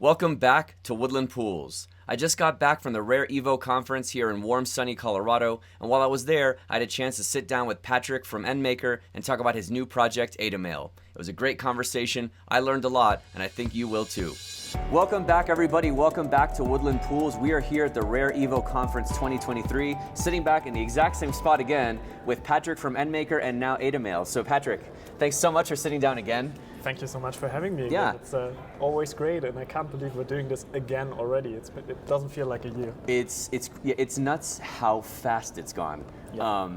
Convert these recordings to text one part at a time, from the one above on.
Welcome back to Woodland Pools. I just got back from the Rare Evo conference here in warm, sunny Colorado, and while I was there, I had a chance to sit down with Patrick from EndMaker and talk about his new project, ADAMail. It was a great conversation, I learned a lot, and I think you will too. Welcome back, everybody. Welcome back to Woodland Pools. We are here at the Rare Evo Conference 2023, sitting back in the exact same spot again with Patrick from EndMaker and now ADAMail. So Patrick, thanks so much for sitting down again. Thank you so much for having me again. Yeah. It's always great, and I can't believe we're doing this again already. It doesn't feel like a year. It's nuts how fast it's gone. Yeah.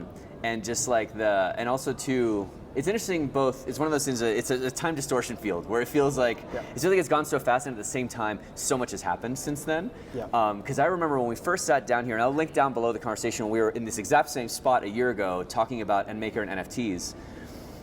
And just like and also too, it's interesting both, it's one of those things, it's a time distortion field where it feels like, it feels like it's gone so fast and at the same time, so much has happened since then. Yeah. Because I remember when we first sat down here, and I'll link down below the conversation, we were in this exact same spot a year ago talking about EndMaker and NFTs.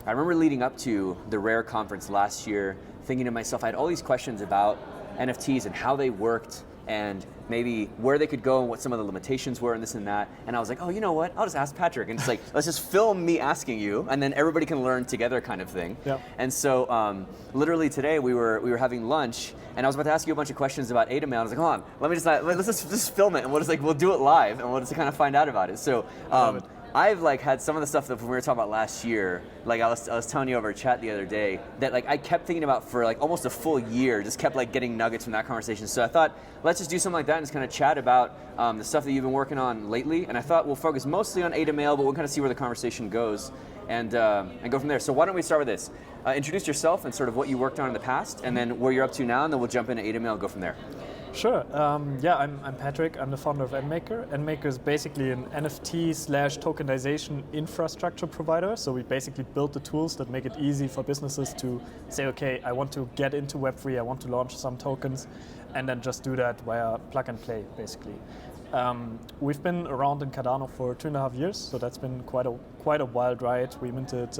I remember leading up to the Rare conference last year, thinking to myself, I had all these questions about NFTs and how they worked and maybe where they could go and what some of the limitations were and this and that. And I was like, oh, you know what? I'll just ask Patrick. And it's like, let's just film me asking you and then everybody can learn together kind of thing. Yeah. And so literally today we were having lunch and I was about to ask you a bunch of questions about ADAMail. I was like, hold on, let's just film it and we'll do it live and we'll just kind of find out about it. So I've had some of the stuff that we were talking about last year, like I was telling you over chat the other day, that I kept thinking about for almost a full year, just kept getting nuggets from that conversation. So I thought, let's just do something like that and just kind of chat about the stuff that you've been working on lately. And I thought we'll focus mostly on ADAMail, but we'll kind of see where the conversation goes and go from there. So why don't we start with this? Introduce yourself and sort of what you worked on in the past, and then where you're up to now, and then we'll jump into ADAMail and go from there. Sure. I'm Patrick. I'm the founder of EndMaker. EndMaker is basically an NFT/tokenization infrastructure provider. So we basically build the tools that make it easy for businesses to say, okay, I want to get into Web3, I want to launch some tokens, and then just do that via plug and play, basically. We've been around in Cardano for 2.5 years, so that's been quite a wild ride. We minted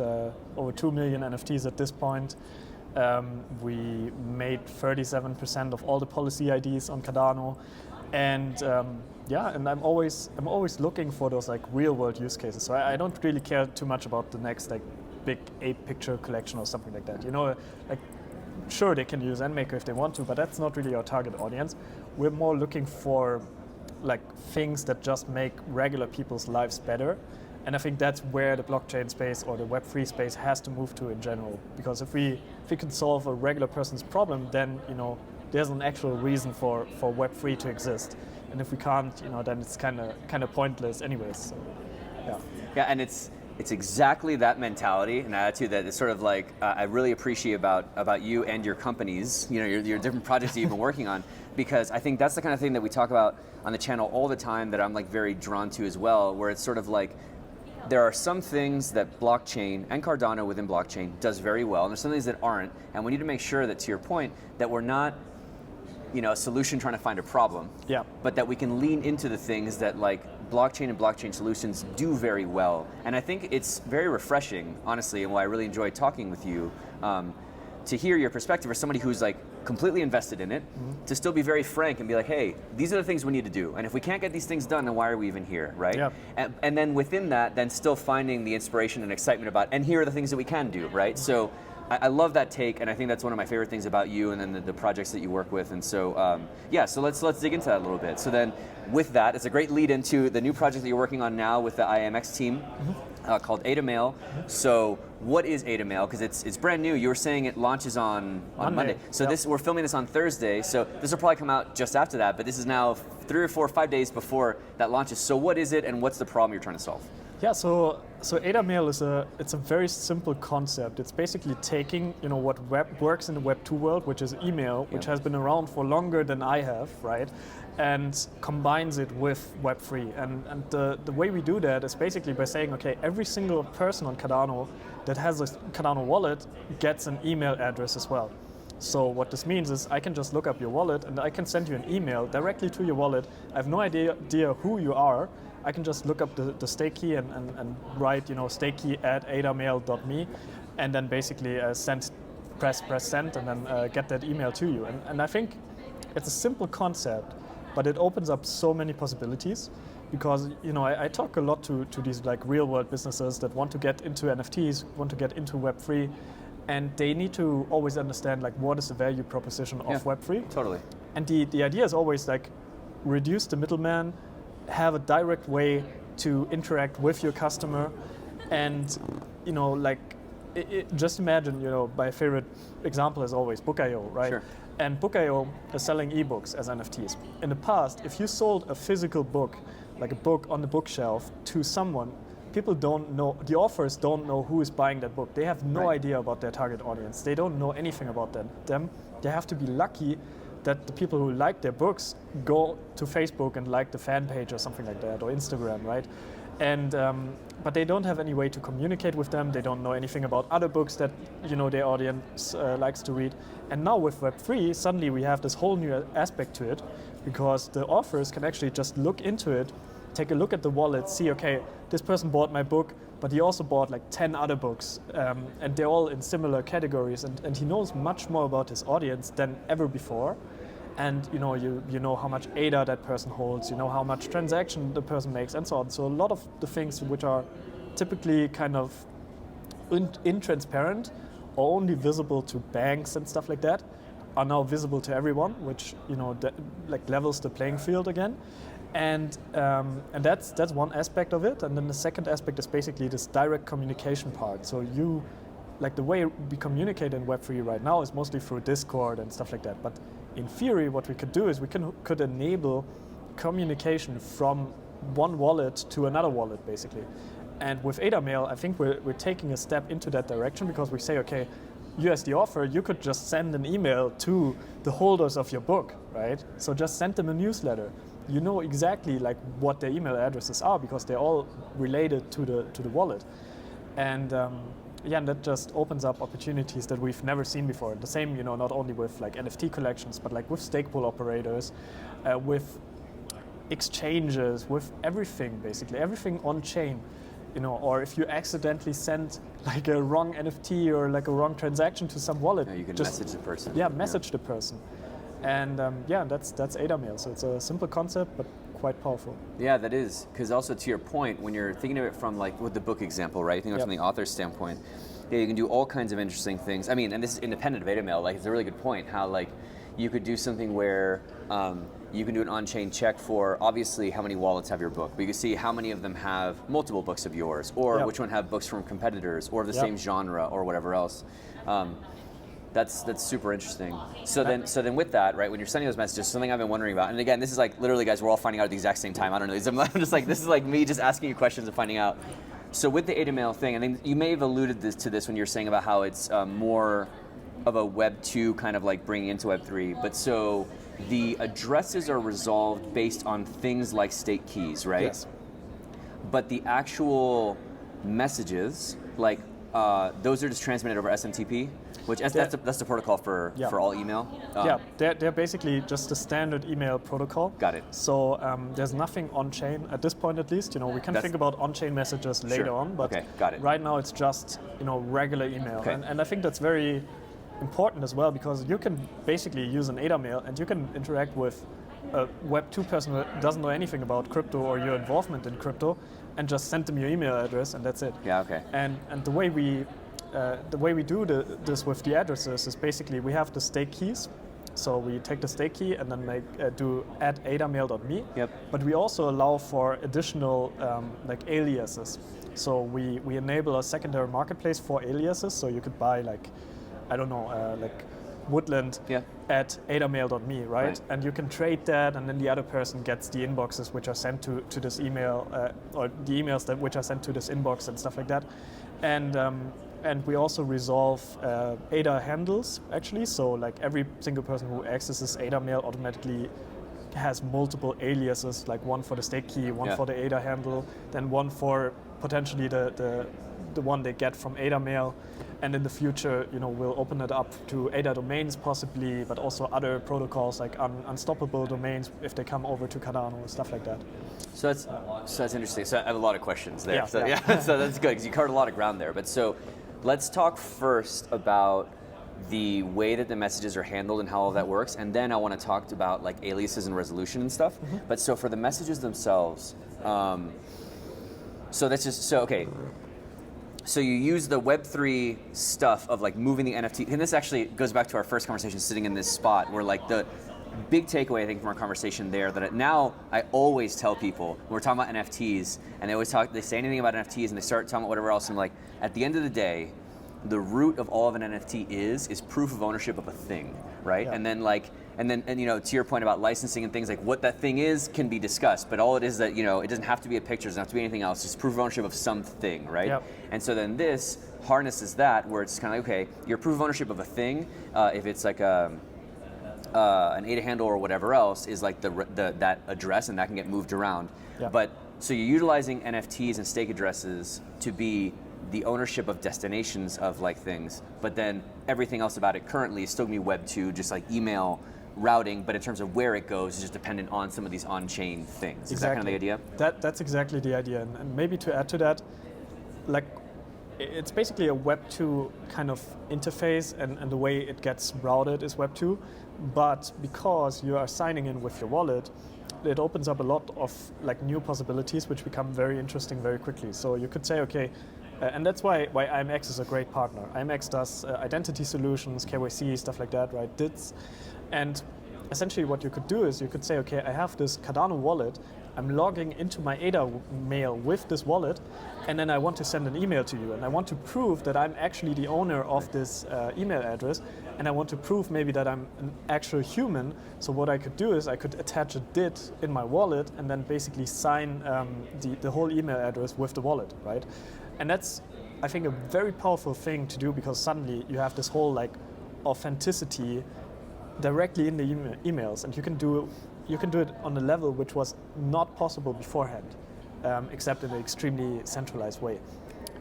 over 2 million NFTs at this point. We made 37% of all the policy IDs on Cardano, and and I'm always looking for those real world use cases. So I don't really care too much about the next big 8-picture collection or something like that. Sure, they can use EndMaker if they want to, but that's not really our target audience. We're more looking for things that just make regular people's lives better. And I think that's where the blockchain space or the Web3 space has to move to in general. Because if we can solve a regular person's problem, then there's an actual reason for Web3 to exist. And if we can't, then it's kind of pointless anyways. So, yeah. Yeah, and it's exactly that mentality and attitude that is sort of I really appreciate about you and your companies, your different projects that you've been working on, because I think that's the kind of thing that we talk about on the channel all the time that I'm very drawn to as well, where it's sort of there are some things that blockchain and Cardano within blockchain does very well, and there's some things that aren't, and we need to make sure that, to your point, that we're not a solution trying to find a problem, but that we can lean into the things that blockchain and blockchain solutions do very well. And I think it's very refreshing, honestly, and why I really enjoy talking with you, to hear your perspective as somebody who's completely invested in it, to still be very frank and be hey, these are the things we need to do. And if we can't get these things done, then why are we even here, right? Yeah. And then within that, then still finding the inspiration and excitement about, and here are the things that we can do, right? So I love that take, and I think that's one of my favorite things about you and then the projects that you work with. And so, so let's dig into that a little bit. So then with that, it's a great lead into the new project that you're working on now with the IMX team. Called ADAMail. So what is ADAMail? Because it's brand new. You were saying it launches on Monday. So we're filming this on Thursday. So this will probably come out just after that. But this is now 3 or 4 or 5 days before that launches. So what is it, and what's the problem you're trying to solve? Yeah. So ADAMail it's a very simple concept. It's basically taking what works in the Web 2 world, which is email, which has been around for longer than I have, right? And combines it with Web3. And the way we do that is basically by saying, okay, every single person on Cardano that has a Cardano wallet gets an email address as well. So what this means is I can just look up your wallet and I can send you an email directly to your wallet. I have no idea who you are. I can just look up the stake key and write, stake key at adamail.me, and then basically press send, and then get that email to you. And I think it's a simple concept, but it opens up so many possibilities, because I talk a lot to these real world businesses that want to get into NFTs, want to get into Web3, and they need to always understand like what is the value proposition of Web3. Totally. And the idea is always like reduce the middleman, have a direct way to interact with your customer, and like just imagine, my favorite example is always Book.io, right? Sure. And Book.io is selling ebooks as NFTs. In the past, if you sold a physical book, like a book on the bookshelf, to someone, people don't know, the authors don't know who is buying that book. They have no idea about their target audience. They don't know anything about them. They have to be lucky that the people who like their books go to Facebook and like the fan page or something like that, or Instagram, right? And but they don't have any way to communicate with them. They don't know anything about other books that their audience likes to read. And now with Web3, suddenly we have this whole new aspect to it, because the authors can actually just look into it, take a look at the wallet, see, okay, this person bought my book, but he also bought like 10 other books, and they're all in similar categories, and he knows much more about his audience than ever before. And you know how much ADA that person holds, you know how much transaction the person makes, and so on. So a lot of the things which are typically kind of intransparent or only visible to banks and stuff like that are now visible to everyone, which like levels the playing field again. And that's one aspect of it. And then the second aspect is basically this direct communication part. So like the way we communicate in Web3 right now is mostly through Discord and stuff like that. But in theory, what we could do is we could enable communication from one wallet to another wallet, basically. And with ADAMail, I think we're taking a step into that direction, because we say, okay, you as the author, you could just send an email to the holders of your book, right? So just send them a newsletter. You know exactly like what their email addresses are, because they're all related to the wallet. And and that just opens up opportunities that we've never seen before. The same, not only with like NFT collections, but like with stake pool operators, with exchanges, with everything, basically, everything on chain. Or if you accidentally send like a wrong NFT or like a wrong transaction to some wallet, you can just message the person. Message the person. And that's ADAMail. So it's a simple concept, but quite powerful. Yeah, that is, because also to your point, when you're thinking of it from like with the book example, right? Thinking from the author's standpoint, you can do all kinds of interesting things. I mean, and this is independent of ADAMail. Like, it's a really good point. How like you could do something where you can do an on-chain check for obviously how many wallets have your book, but you can see how many of them have multiple books of yours, or which one have books from competitors, or the same genre, or whatever else. That's super interesting. So then with that, right, when you're sending those messages, something I've been wondering about, and again, this is like literally, guys, we're all finding out at the exact same time. I don't know. I'm just like, this is like me just asking you questions and finding out. So with the ADAMail thing, I think you may have alluded to this when you were saying about how it's more of a Web 2 kind of like bringing into Web 3. But so the addresses are resolved based on things like state keys, right? Yes. But the actual messages, like those are just transmitted over SMTP, which that's the protocol for all email. They're basically just a standard email protocol. Got it. So there's nothing on-chain at this point, at least. We can think about on-chain messages later on, but got it. Right now it's just regular email, and I think that's very important as well, because you can basically use an ADAMail and you can interact with a Web 2 person who doesn't know anything about crypto or your involvement in crypto, and just send them your email address, and that's it. Yeah. Okay. And the way we do this with the addresses is basically we have the stake keys. So we take the stake key and then do add ADAMail.me. Yep. But we also allow for additional like aliases. So we enable a secondary marketplace for aliases. So you could buy like, I don't know, like Woodland at ADAMail.me, right? And you can trade that, and then the other person gets the inboxes which are sent to this email, or the emails which are sent to this inbox and stuff like that. And we also resolve ADA handles, actually. So like every single person who accesses ADAMail automatically has multiple aliases, like one for the stake key, one for the ADA handle, then one for potentially the one they get from ADAMail. And in the future, we'll open it up to ADA domains possibly, but also other protocols like unstoppable domains if they come over to Cardano and stuff like that. So that's interesting. So I have a lot of questions there. So that's good, because you covered a lot of ground there. But so let's talk first about the way that the messages are handled and how all that works, and then I want to talk about like aliases and resolution and stuff. Mm-hmm. But so for the messages themselves, okay. so you use the Web3 stuff of like moving the NFT, and this actually goes back to our first conversation sitting in this spot where like the big takeaway I think from our conversation there that now I always tell people when we're talking about NFTs and they say anything about NFTs and they start talking about whatever else, and I'm like, at the end of the day, the root of all of an NFT is proof of ownership of a thing, right? Yeah. And then you know, to your point about licensing and things, like what that thing is can be discussed, but all it is that, you know, it doesn't have to be a picture, it doesn't have to be anything else, it's proof of ownership of something, right? Yep. And so then this harnesses that, where it's kind of like, okay, your proof of ownership of a thing, if it's like an ADA handle or whatever else, is like that address, and that can get moved around. Yep. But so you're utilizing NFTs and stake addresses to be the ownership of destinations of like things, but then everything else about it currently is still gonna be Web 2, just like email routing, but in terms of where it goes is just dependent on some of these on-chain things. Is that kind of the idea? That's exactly the idea, and maybe to add to that, like it's basically a Web 2 kind of interface, and the way it gets routed is Web 2, but because you are signing in with your wallet, it opens up a lot of like new possibilities which become very interesting very quickly. So you could say, okay, and that's why IMX is a great partner. IMX does identity solutions, KYC, stuff like that, right? DIDs. And essentially what you could do is you could say, okay, I have this Cardano wallet, I'm logging into my ADAMail with this wallet, and then I want to send an email to you, and I want to prove that I'm actually the owner of this email address, and I want to prove maybe that I'm an actual human. So what I could do is I could attach a DID in my wallet and then basically sign the whole email address with the wallet, right? And that's, I think, a very powerful thing to do, because suddenly you have this whole like authenticity directly in the emails, and you can do it on a level which was not possible beforehand, except in an extremely centralized way.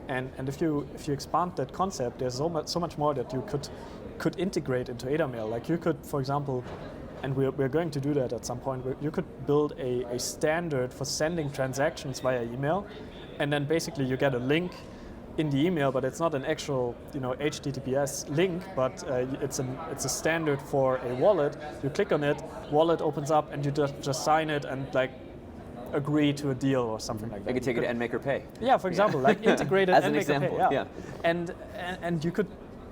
And if you expand that concept, there's so much more that you could integrate into ADAMail. Like you could, for example, and we're going to do that at some point, you could build a standard for sending transactions via email, and then basically you get a link in the email, but it's not an actual, you know, HTTPS link, but it's a standard for a wallet. You click on it, wallet opens up, and you just sign it and like agree to a deal or something like that. You could take it to Endmaker Pay. Yeah, for example, like integrated as an Endmaker example. Pay. Yeah. And you could,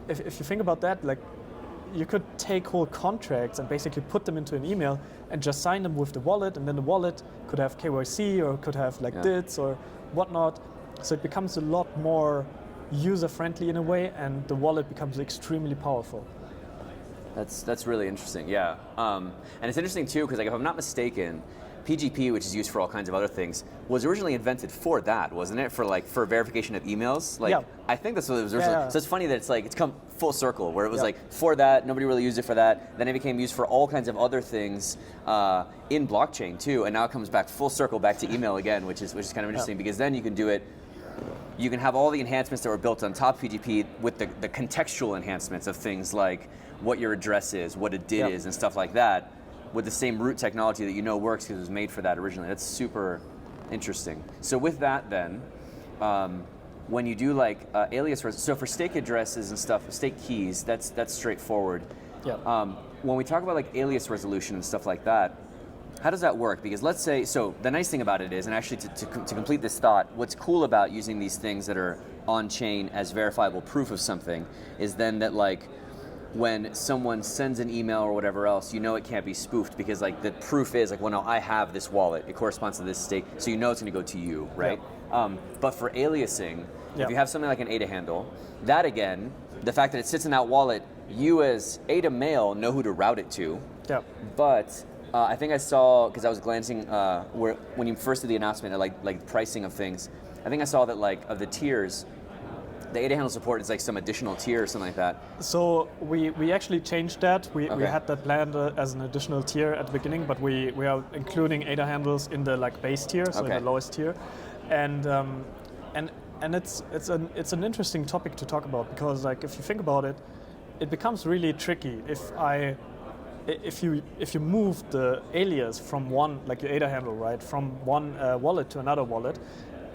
if you think about that, like you could take whole contracts and basically put them into an email and just sign them with the wallet, and then the wallet could have KYC or could have like DIDs or whatnot. So it becomes a lot more user-friendly in a way, and the wallet becomes extremely powerful. That's really interesting, yeah. And it's interesting too, because like, if I'm not mistaken, PGP, which is used for all kinds of other things, was originally invented for that, wasn't it? For verification of emails. Like, I think that's what it was originally. Yeah. So it's funny that it's come full circle, where it was like for that, nobody really used it for that. Then it became used for all kinds of other things in blockchain too, and now it comes back full circle back to email again, which is kind of interesting, because then you can do it. You can have all the enhancements that were built on top of PGP with the contextual enhancements of things like what your address is, what a DID is, and stuff like that, with the same root technology that you know works because it was made for that originally. That's super interesting. So with that then, when you do like alias, so for stake addresses and stuff, stake keys, that's straightforward. Yeah. When we talk about like alias resolution and stuff like that, how does that work? Because let's say, so the nice thing about it is, and actually to complete this thought, what's cool about using these things that are on-chain as verifiable proof of something is then that like, when someone sends an email or whatever else, you know it can't be spoofed, because like the proof is like, well, no, I have this wallet, it corresponds to this stake, so you know it's gonna go to you, right? But for aliasing, if you have something like an ADA handle, that again, the fact that it sits in that wallet, you as ADAMail know who to route it to, but I think I saw, because I was glancing when you first did the announcement of like pricing of things, I think I saw that like of the tiers, the ADA handle support is like some additional tier or something like that. So we actually changed that. We had that planned as an additional tier at the beginning, but we are including ADA handles in the like base tier, so in the lowest tier, and it's an interesting topic to talk about, because like if you think about it, it becomes really tricky if you move the alias from one, like your ADA handle, right, from one wallet to another wallet,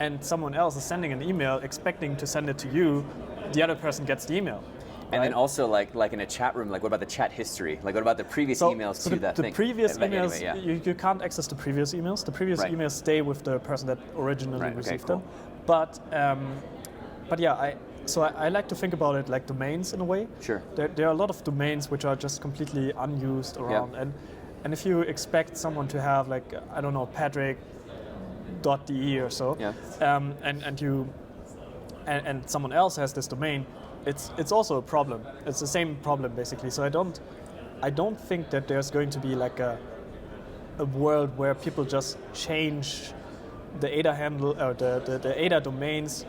and someone else is sending an email expecting to send it to you, the other person gets the email. And then also like in a chat room, like what about the chat history? Like what about the previous emails to that thing? The previous emails, anyway, you can't access the previous emails. The previous emails stay with the person that originally received them. But but yeah, I like to think about it like domains in a way. Sure. There are a lot of domains which are just completely unused around, and if you expect someone to have like, I don't know, Patrick.de or so, and someone else has this domain, it's also a problem. It's the same problem basically. So I don't think that there's going to be like a world where people just change the ADA handle or the ADA domains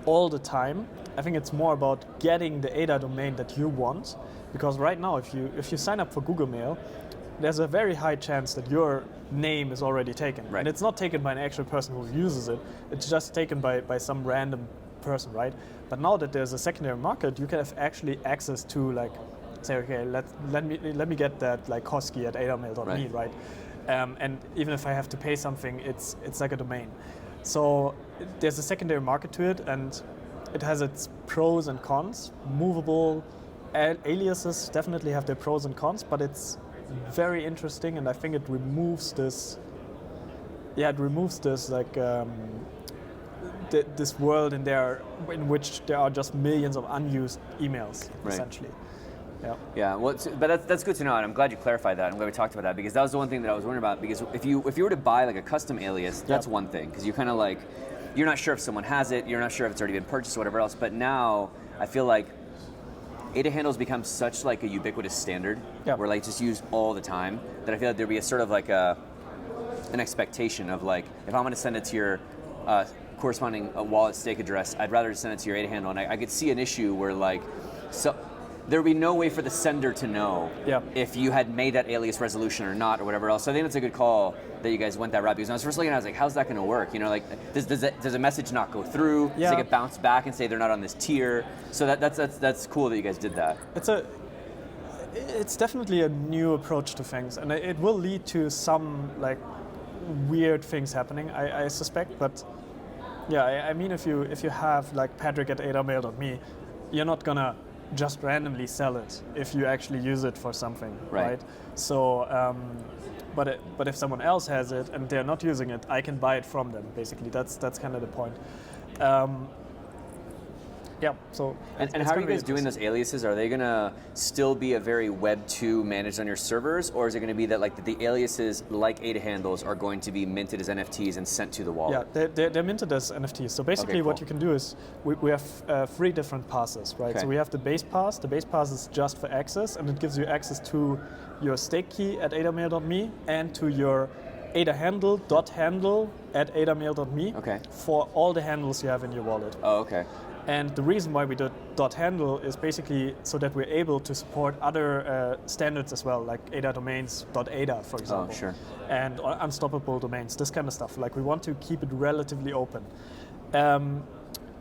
all the time. I think it's more about getting the ADA domain that you want, because right now if you sign up for Google Mail, there's a very high chance that your name is already taken. Right. And it's not taken by an actual person who uses it, it's just taken by some random person, right? But now that there's a secondary market, you can have actually access to like, say, okay, let me get that like Koski at ADAMail.me, right? And even if I have to pay something, it's like a domain. So there's a secondary market to it, and it has its pros and cons. Movable aliases definitely have their pros and cons, but it's very interesting, and I think it removes this. Yeah, it removes this like this world in which there are just millions of unused emails, essentially. Yeah. Yeah. Well, but that's good to know, and I'm glad you clarified that. I'm glad we talked about that, because that was the one thing that I was wondering about. Because if you were to buy like a custom alias, that's one thing, because you kind of like, you're not sure if someone has it, you're not sure if it's already been purchased or whatever else. But now I feel like ADA handles become such like a ubiquitous standard, where like just used all the time, that I feel like there'd be a sort of like an expectation of like, if I'm going to send it to your corresponding wallet stake address, I'd rather just send it to your ADA handle. And I could see an issue where like, so there would be no way for the sender to know if you had made that alias resolution or not, or whatever else. So I think it's a good call that you guys went that route, because when I was first looking at it, I was like, how's that going to work? You know, like, does a message not go through? Does it get bounced back and say they're not on this tier? So that's cool that you guys did that. It's definitely a new approach to things, and it will lead to some like weird things happening, I suspect. But yeah, I mean, if you have like Patrick at ADAMail.me, you're not gonna just randomly sell it if you actually use it for something, right? So, but if someone else has it and they're not using it, I can buy it from them. Basically, that's kind of the point. So and how are you guys doing those aliases? Are they gonna still be a very Web 2 managed on your servers, or is it gonna be that like the aliases like ADA handles are going to be minted as NFTs and sent to the wallet? Yeah, they're minted as NFTs. So basically, what you can do is we have 3 different passes, right? So we have the base pass. The base pass is just for access, and it gives you access to your stake key at ADAMail.me and to your ADA handle at ADAMail.me for all the handles you have in your wallet. Oh, okay. And the reason why we did .handle is basically so that we're able to support other standards as well, like ADA domains .ada, for example. Oh, sure. And unstoppable domains, this kind of stuff. Like, we want to keep it relatively open. And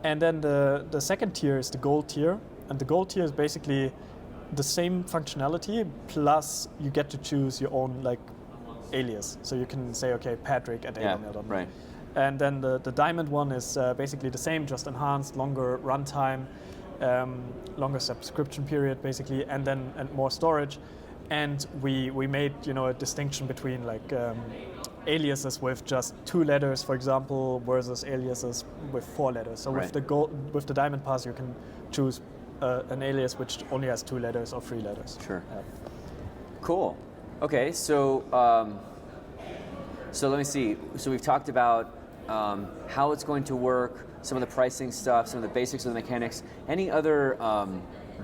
then the second tier is the gold tier. And the gold tier is basically the same functionality, plus you get to choose your own like alias. So you can say, okay, Patrick at ADAMail.me. Right. And then the diamond one is basically the same, just enhanced, longer runtime, longer subscription period, basically, and more storage. And we made a distinction between like aliases with just 2 letters, for example, versus aliases with 4 letters. So with the diamond pass, you can choose an alias which only has 2 letters or 3 letters. Sure. Cool. Okay, so let me see. So we've talked about how it's going to work, some of the pricing stuff, some of the basics of the mechanics. Any other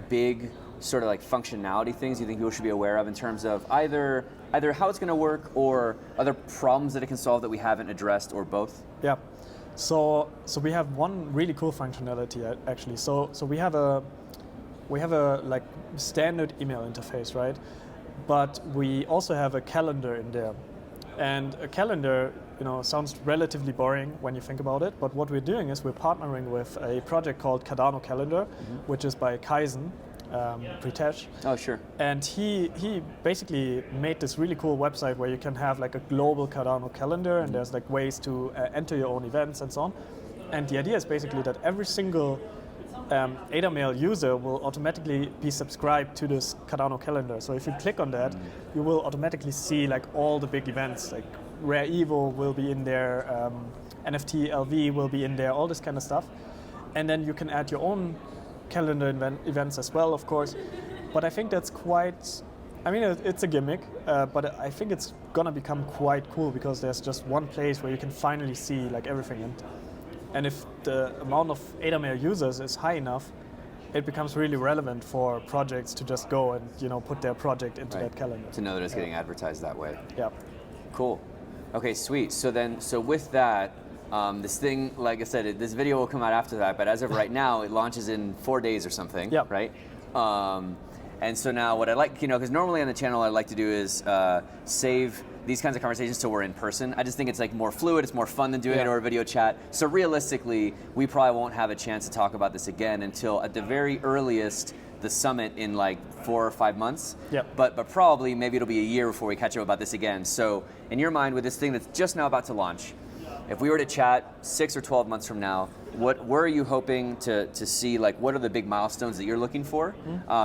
big sort of like functionality things you think people should be aware of in terms of either how it's going to work or other problems that it can solve that we haven't addressed, or both? Yeah. So we have one really cool functionality actually. So we have a like standard email interface, right? But we also have a calendar in there. And a calendar, sounds relatively boring when you think about it, but what we're doing is we're partnering with a project called Cardano Calendar, which is by Kaizen, Pritesh. Oh, sure. And he basically made this really cool website where you can have like a global Cardano calendar, and there's like ways to enter your own events and so on. And the idea is basically that every single ADAMail user will automatically be subscribed to this Cardano calendar. So if you click on that, you will automatically see like all the big events, like Rare Evo will be in there, NFT LV will be in there, all this kind of stuff. And then you can add your own calendar events as well, of course. But I think that's quite, I mean, it's a gimmick, but I think it's gonna become quite cool because there's just one place where you can finally see like everything. And if the amount of ADAMail users is high enough, it becomes really relevant for projects to just go and put their project into that calendar. To know that it's getting advertised that way. Yeah. Cool. Okay, sweet. So with that, this thing, like I said, this video will come out after that, but as of right now, it launches in 4 days or something, right? And so now what I like, because normally on the channel I like to do is save these kinds of conversations till we're in person. I just think it's like more fluid, it's more fun than doing it over video chat. So realistically, we probably won't have a chance to talk about this again until at the very earliest, the summit in like 4 or 5 months. But probably maybe it'll be a year before we catch up about this again. So in your mind, with this thing that's just now about to launch, if we were to chat 6 or 12 months from now, where are you hoping to see, like what are the big milestones that you're looking for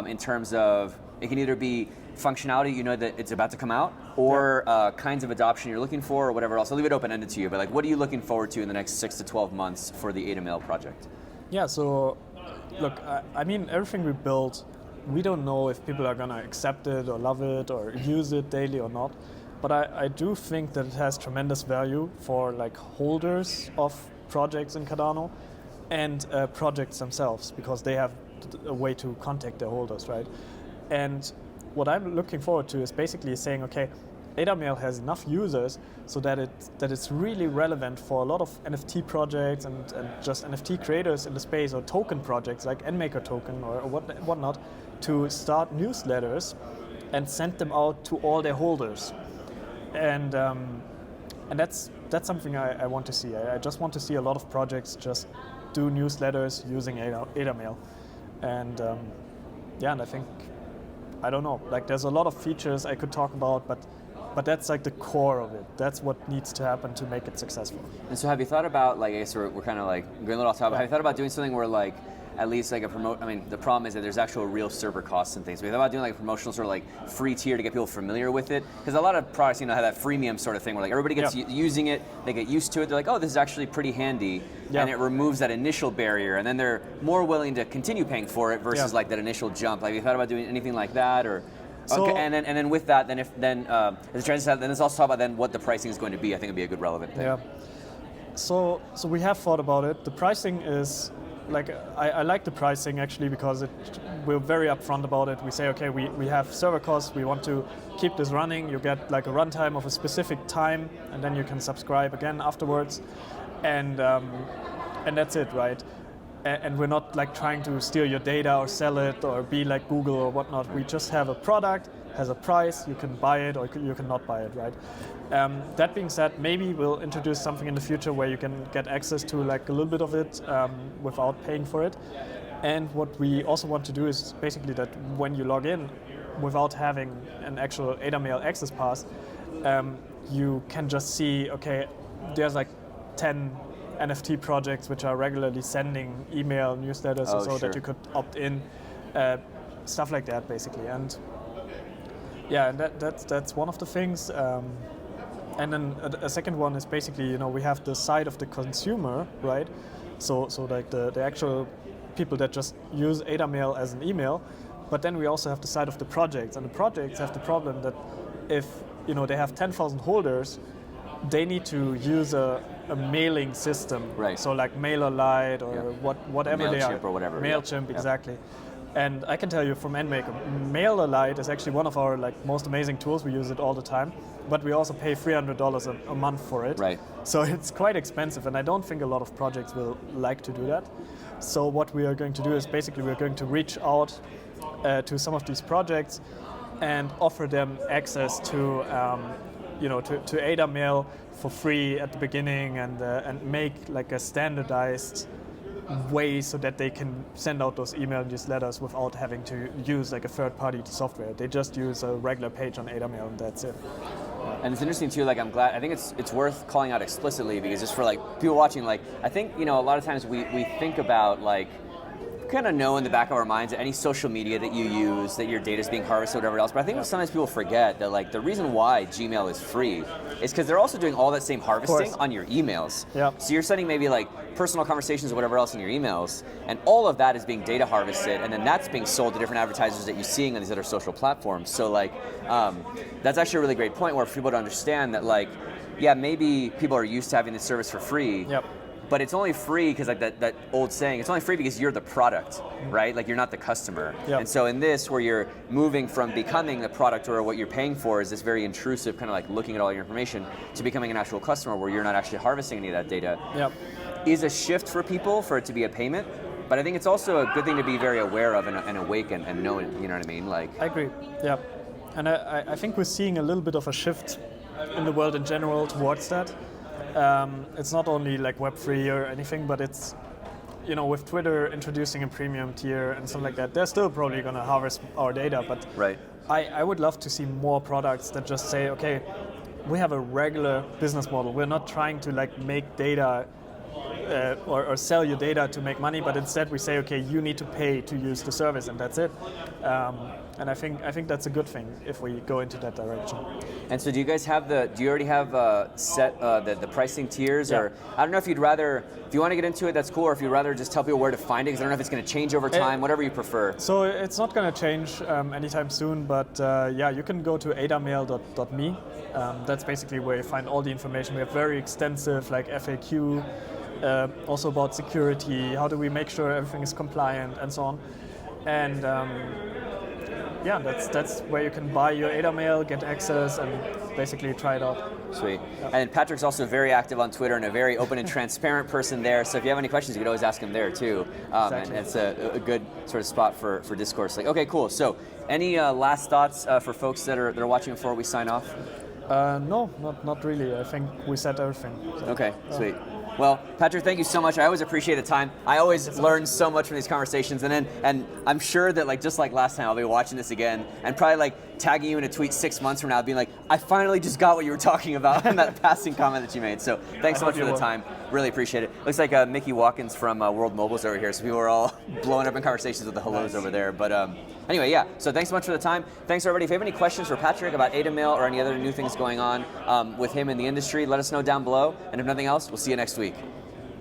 in terms of, it can either be functionality that it's about to come out, or kinds of adoption you're looking for, or whatever else. I'll leave it open-ended to you, but like what are you looking forward to in the next 6 to 12 months for the ADAMail project? Yeah, so look, I mean, everything we build, we don't know if people are gonna accept it or love it or use it daily or not. But I do think that it has tremendous value for like holders of projects in Cardano and projects themselves, because they have a way to contact their holders, right? And what I'm looking forward to is basically saying, okay, ADAMail has enough users so that it's really relevant for a lot of NFT projects and just NFT creators in the space, or token projects like NMaker token or whatnot, to start newsletters and send them out to all their holders. And that's something I want to see. I just want to see a lot of projects just do newsletters using ADAMail. And and I think, I don't know, like there's a lot of features I could talk about, but that's like the core of it. That's what needs to happen to make it successful. And so have you thought about, like, I guess we're kind of like going a little off topic, have you thought about doing something where like, at least like I mean, the problem is that there's actual real server costs and things. Have you thought about doing like a promotional sort of like free tier to get people familiar with it? Because a lot of products, have that freemium sort of thing where like everybody gets using it, they get used to it, they're like, oh, this is actually pretty handy, and it removes that initial barrier, and then they're more willing to continue paying for it versus like that initial jump. Like, have you thought about doing anything like that, or? So, okay, and then with that, then let's also talk about then what the pricing is going to be. I think it'd be a good relevant thing. Yeah. So we have thought about it. The pricing is, like, I like the pricing actually, because we're very upfront about it. We say, okay, we have server costs, we want to keep this running. You get like a runtime of a specific time, and then you can subscribe again afterwards, and that's it, right? And we're not like trying to steal your data or sell it or be like Google or whatnot. We just have a product, has a price, you can buy it or you can not buy it, right? That being said, maybe we'll introduce something in the future where you can get access to like a little bit of it without paying for it. And what we also want to do is basically that when you log in without having an actual ADAMail access pass, you can just see, okay, there's like 10 NFT projects which are regularly sending email newsletters that you could opt in, stuff like that basically. And yeah, and that's one of the things. And then a second one is basically, we have the side of the consumer, right? So like the actual people that just use ADAMail as an email, but then we also have the side of the projects, and the projects have the problem that if they have 10,000 holders, they need to use a mailing system, right? So like MailerLite or whatever they are. MailChimp or whatever. MailChimp, exactly. And I can tell you from NMaker, MailerLite is actually one of our most amazing tools. We use it all the time, but we also pay $300 a month for it. Right. So it's quite expensive, and I don't think a lot of projects will like to do that. So what we are going to do is basically we're going to reach out to some of these projects and offer them access to to ADAMail for free at the beginning, and make like a standardized way so that they can send out those email newsletters without having to use like a third-party software. They just use a regular page on ADAMail, and that's it. And it's interesting too. Like, I'm glad. I think it's worth calling out explicitly, because just for like people watching, like I think a lot of times we think about like kind of know in the back of our minds that any social media that you use, that your data is being harvested, whatever else. But I think sometimes people forget that like the reason why Gmail is free is because they're also doing all that same harvesting on your emails. Yep. So you're sending maybe like personal conversations or whatever else in your emails, and all of that is being data harvested, and then that's being sold to different advertisers that you're seeing on these other social platforms. So like, that's actually a really great point where for people to understand that like, yeah, maybe people are used to having this service for free. Yep. But it's only free because like that old saying, it's only free because you're the product, right? Like you're not the customer. Yep. And so in this, where you're moving from becoming the product or what you're paying for is this very intrusive kind of like looking at all your information to becoming an actual customer where you're not actually harvesting any of that data, Yep. is a shift for people for it to be a payment. But I think it's also a good thing to be very aware of and awake and know, you know what I mean? Like, I agree, yeah. And I think we're seeing a little bit of a shift in the world in general towards that. It's not only like Web3 or anything, but it's, you know, with Twitter introducing a premium tier and something like that, they're still probably going to harvest our data. But right. I would love to see more products that just say, okay, we have a regular business model. We're not trying to like make data or sell your data to make money, but instead we say, okay, you need to pay to use the service, and that's it. And I think that's a good thing if we go into that direction. And so do you guys have do you already have set the pricing tiers? Yeah. Or I don't know if you'd rather, if you want to get into it, that's cool, or if you'd rather just tell people where to find it, because I don't know if it's going to change over time, whatever you prefer. So it's not going to change anytime soon, but yeah, you can go to ADAMail.me. That's basically where you find all the information. We have very extensive like FAQ, also about security, how do we make sure everything is compliant and so on. And yeah, that's where you can buy your ADAMail, get access, and basically try it out. Sweet. Yeah. And Patrick's also very active on Twitter and a very open and transparent person there. So if you have any questions, you could always ask him there too. Exactly. And it's a good sort of spot for discourse. Like, okay, cool. So any last thoughts for folks that are watching before we sign off? No, not really. I think we said everything. So, okay, sweet. Well, Patrick, thank you so much. I always appreciate the time. I always learn so much from these conversations, and I'm sure that like just like last time, I'll be watching this again and probably like tagging you in a tweet 6 months from now, being like, I finally just got what you were talking about in that passing comment that you made. So thanks so much for the time. Really appreciate it. Looks like Mickey Watkins from World Mobile's over here, so people are all blowing up in conversations with the hellos over there. But anyway, yeah. So thanks so much for the time. Thanks everybody. If you have any questions for Patrick about ADAMail or any other new things going on with him in the industry, let us know down below. And if nothing else, we'll see you next week.